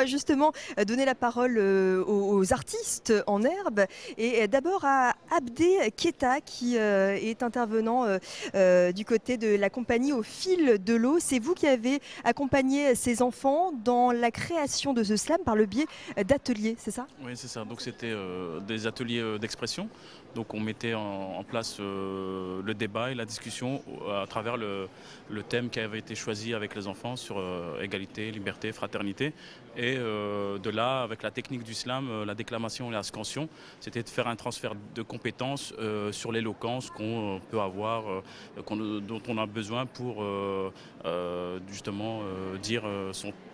justement donner la parole aux artistes en herbe et d'abord à Abdé Keita qui est intervenant du côté de la compagnie Au fil de l'eau. C'est vous qui avez accompagné ces enfants dans la création de ce slam par le biais d'ateliers, c'est ça? Oui, c'est ça. Donc c'était des ateliers d'expression. Donc on mettait en place le débat et la discussion à travers le thème qui avait été choisi avec les enfants sur égalité, liberté, fraternité. Et de là, avec la technique du slam, la déclamation et la scansion, c'était de faire un transfert de compétences sur l'éloquence qu'on peut avoir, dont on a besoin pour justement dire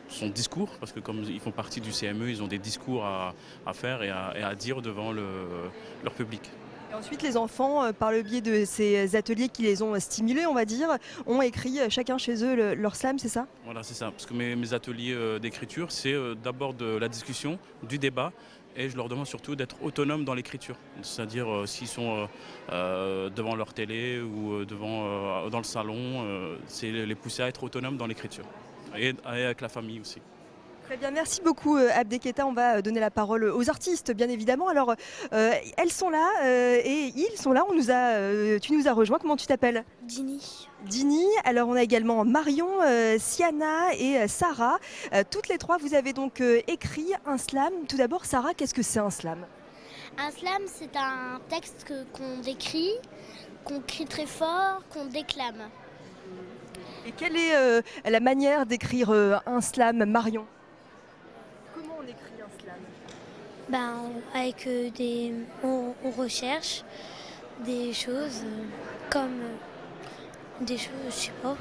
son discours, parce que comme ils font partie du CME, ils ont des discours à faire et à dire devant leur public. Et ensuite, les enfants, par le biais de ces ateliers qui les ont stimulés, on va dire, ont écrit chacun chez eux leur slam, c'est ça? Voilà, c'est ça. Parce que mes ateliers d'écriture, c'est d'abord de la discussion, du débat, et je leur demande surtout d'être autonomes dans l'écriture. C'est-à-dire s'ils sont devant leur télé ou dans le salon, c'est les pousser à être autonomes dans l'écriture. Et avec la famille aussi. Très bien, merci beaucoup Abdé Keita. On va donner la parole aux artistes, bien évidemment. Alors, elles sont là et ils sont là. Tu nous as rejoint. Comment tu t'appelles? Dini. Dini. Alors, on a également Marion, Siana et Sarah. Toutes les trois, vous avez donc écrit un slam. Tout d'abord, Sarah, qu'est-ce que c'est un slam? Un slam, c'est un texte qu'on décrit, qu'on crie très fort, qu'on déclame. Et quelle est la manière d'écrire un slam, Marion? Comment on écrit un slam? Avec on recherche des choses comme des choses, je sais pas.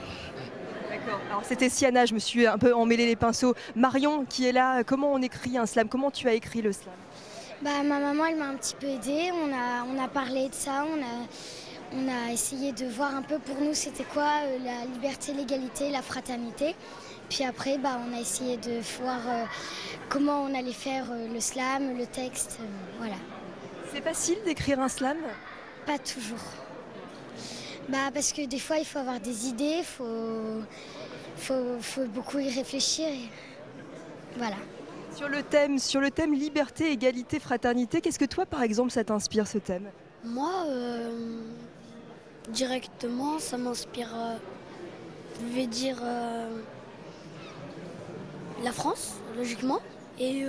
D'accord. Alors c'était Siana, je me suis un peu emmêlé les pinceaux. Marion qui est là, comment on écrit un slam? Comment tu as écrit le slam? Ma maman, elle m'a un petit peu aidée. On a parlé de ça. On a essayé de voir un peu pour nous c'était quoi la liberté, l'égalité, la fraternité. Puis après, on a essayé de voir comment on allait faire le slam, le texte, voilà. C'est facile d'écrire un slam? Pas toujours. Parce que des fois, il faut avoir des idées, faut beaucoup y réfléchir. Voilà. Sur le thème liberté, égalité, fraternité, qu'est-ce que toi, par exemple, ça t'inspire ce thème? Moi, directement, ça m'inspire, je vais dire, la France, logiquement, et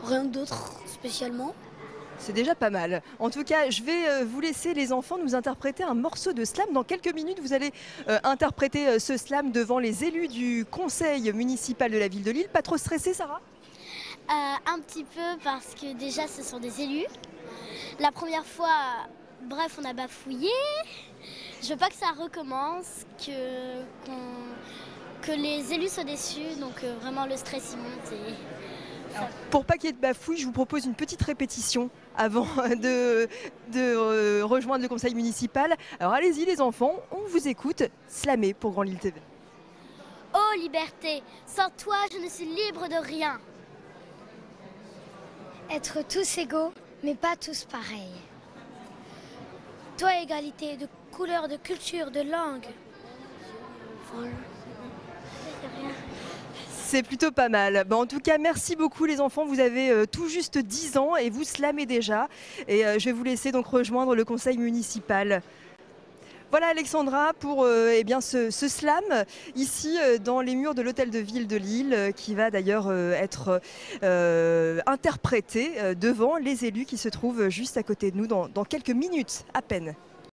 rien d'autre spécialement. C'est déjà pas mal. En tout cas, je vais vous laisser les enfants nous interpréter un morceau de slam. Dans quelques minutes, vous allez interpréter ce slam devant les élus du conseil municipal de la ville de Lille. Pas trop stressé, Sarah? Un petit peu parce que déjà ce sont des élus. La première fois, bref, on a bafouillé. Je veux pas que ça recommence, que les élus soient déçus, donc vraiment le stress y monte. Alors, pour pas qu'il y ait de bafouille, je vous propose une petite répétition avant de rejoindre le conseil municipal. Alors allez-y les enfants, on vous écoute. Slammer pour Grand Lille TV. Oh liberté, sans toi je ne suis libre de rien. Être tous égaux, mais pas tous pareils. Toi, égalité de couleur, de culture, de langue. Voilà. C'est plutôt pas mal. En tout cas, merci beaucoup les enfants. Vous avez tout juste 10 ans et vous slamez déjà. Et je vais vous laisser donc rejoindre le conseil municipal. Voilà Alexandra pour ce slam ici dans les murs de l'hôtel de ville de Lille qui va d'ailleurs être interprété devant les élus qui se trouvent juste à côté de nous dans quelques minutes à peine.